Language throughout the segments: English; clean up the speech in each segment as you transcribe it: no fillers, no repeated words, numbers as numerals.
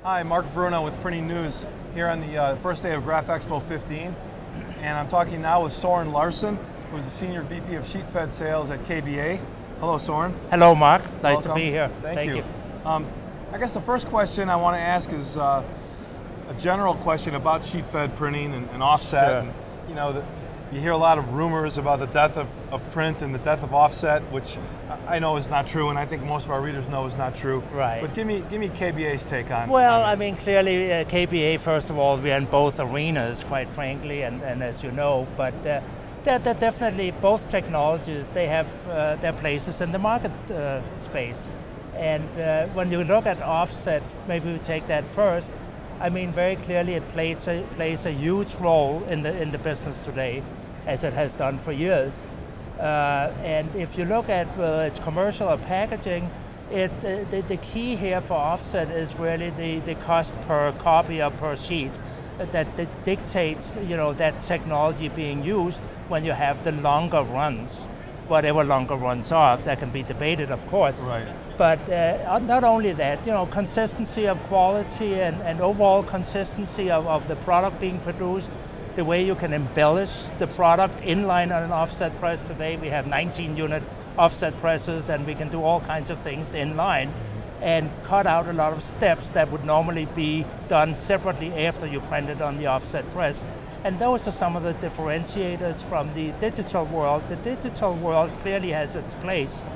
Hi, Mark Verno with Printing News here on the first day of Graph Expo 15. And I'm talking now with Soren Larson, who's the Senior VP of Sheetfed Sales at KBA. Hello, Soren. Hello, Mark. Nice Welcome. to be here. Thank you. I guess the first question I want to ask is a general question about sheet-fed printing and offset. Sure. And, you know, you hear a lot of rumors about the death of print and the death of offset, which I know is not true, and I think most of our readers know is not true. Right. But give me KBA's take on. Well, I mean, clearly, KBA. First of all, we're in both arenas, quite frankly, and as you know. But they're definitely both technologies. They have their places in the market space. And when you look at offset, maybe we take that first. I mean, very clearly, it plays a huge role in the business today, as it has done for years. And if you look at whether it's commercial or packaging, the key here for offset is really the cost per copy or per sheet that dictates, you know, that technology being used when you have the longer runs, whatever longer runs are. That can be debated, of course. Right. But not only that, you know, consistency of quality and overall consistency of the product being produced, the way you can embellish the product inline on an offset press. Today we have 19-unit offset presses, and we can do all kinds of things inline and cut out a lot of steps that would normally be done separately after you print it on the offset press. And those are some of the differentiators from the digital world. The digital world clearly has its place,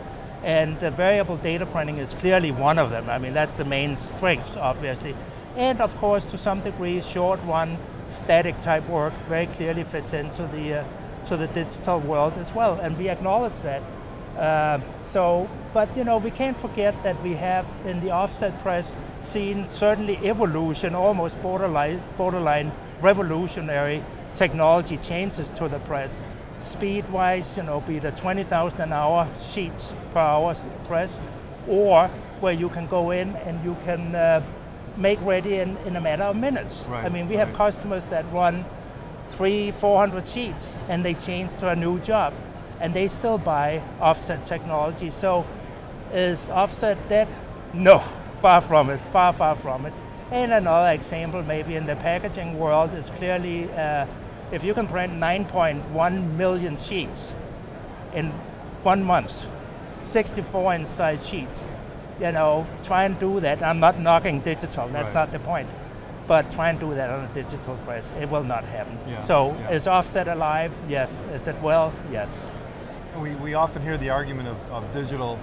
and the variable data printing is clearly one of them. I mean, that's the main strength, obviously. And of course, to some degree, short run, static type work very clearly fits into the digital world as well, and we acknowledge that. But you know, we can't forget that we have in the offset press seen certainly evolution, almost borderline revolutionary technology changes to the press. Speed-wise, you know, be the 20,000 an hour sheets per hour press, or where you can go in and you can make ready in a matter of minutes. Right, I mean, we have customers that run 300-400 sheets and they change to a new job, and they still buy offset technology. So is offset dead? No, far from it, far from it. And another example maybe in the packaging world is clearly if you can print 9.1 million sheets in 1 month, 64-inch size sheets, you know, try and do that. I'm not knocking digital, that's not the point. But try and do that on a digital press. It will not happen. Yeah, so is offset alive? Yes. Is it well? Yes. We often hear the argument of digital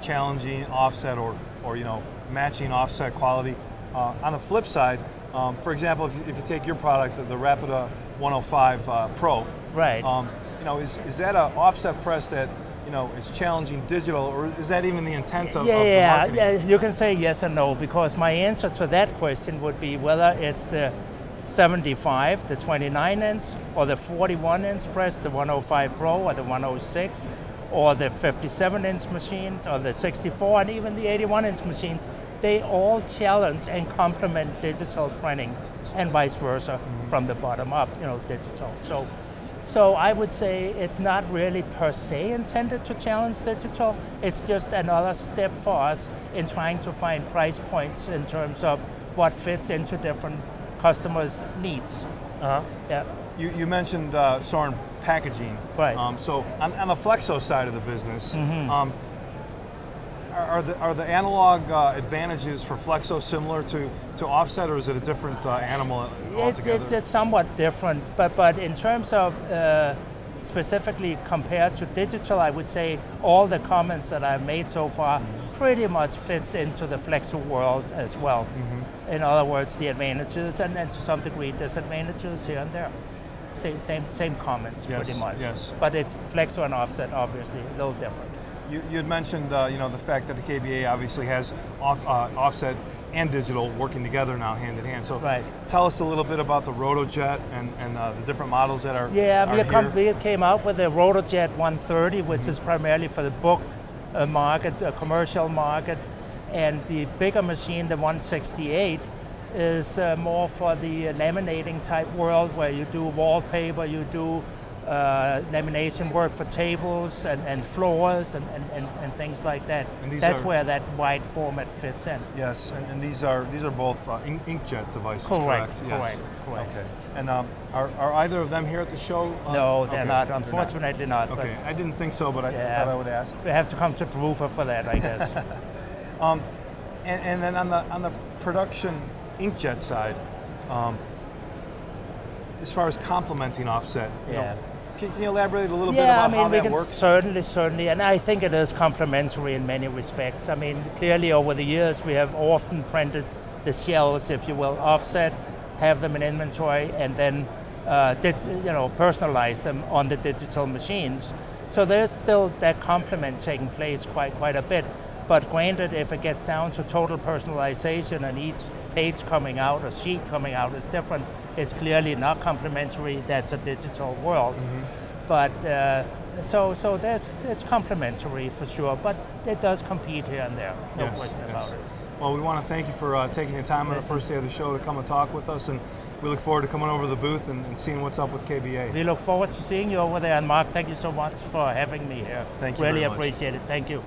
challenging offset or you know, matching offset quality. On the flip side, for example, if you take your product, the Rapida 105 Pro, right? You know, is that an offset press that, you know, is challenging digital, or is that even the intent of the marketing? Yeah, you can say yes and no, because my answer to that question would be whether it's the 75, the 29-inch, or the 41-inch press, the 105 Pro, or the 106, or the 57-inch machines, or the 64, and even the 81-inch machines. They all challenge and complement digital printing, and vice versa, from the bottom up, you know, digital. So I would say it's not really per se intended to challenge digital. It's just another step for us in trying to find price points in terms of what fits into different customers' needs. Yeah. You mentioned, Soren, packaging. Right. So on the Flexo side of the business, are the analog advantages for Flexo similar to offset, or is it a different animal altogether? It's somewhat different, but in terms of specifically compared to digital, I would say all the comments that I've made so far pretty much fits into the Flexo world as well. In other words, the advantages and to some degree disadvantages here and there. Same comments, pretty much. Yes. But it's Flexo and offset, obviously, a little different. You had mentioned, you know, the fact that the KBA obviously has offset and digital working together now, hand in hand. So, tell us a little bit about the RotoJet and the different models that are we came out with the RotoJet 130, which is primarily for the book market, commercial market, and the bigger machine, the 168, is more for the laminating type world, where you do wallpaper, you do lamination work for tables and floors and things like that. That's where that wide format fits in. Yes, and these are both inkjet devices, correct? Correct. Okay. And are either of them here at the show? No, they're not. Unfortunately, not. Okay, I didn't think so, but I thought I would ask. We have to come to Drupa for that, I guess. And then on the production inkjet side, as far as complementing offset, you know, can you elaborate a little bit about how that works? Certainly, and I think it is complementary in many respects. I mean, clearly over the years we have often printed the shells, if you will, offset, have them in inventory, and then personalize them on the digital machines. So there's still that complement taking place quite a bit. But granted, if it gets down to total personalization and each page coming out, a sheet coming out is different, it's clearly not complementary. That's a digital world. But so it's complementary for sure, but it does compete here and there, no question about it. Well, we want to thank you for taking the time on the first day of the show to come and talk with us, and we look forward to coming over to the booth and seeing what's up with KBA. We look forward to seeing you over there, and Mark, thank you so much for having me here. Thank you really very much. Appreciate it. Thank you.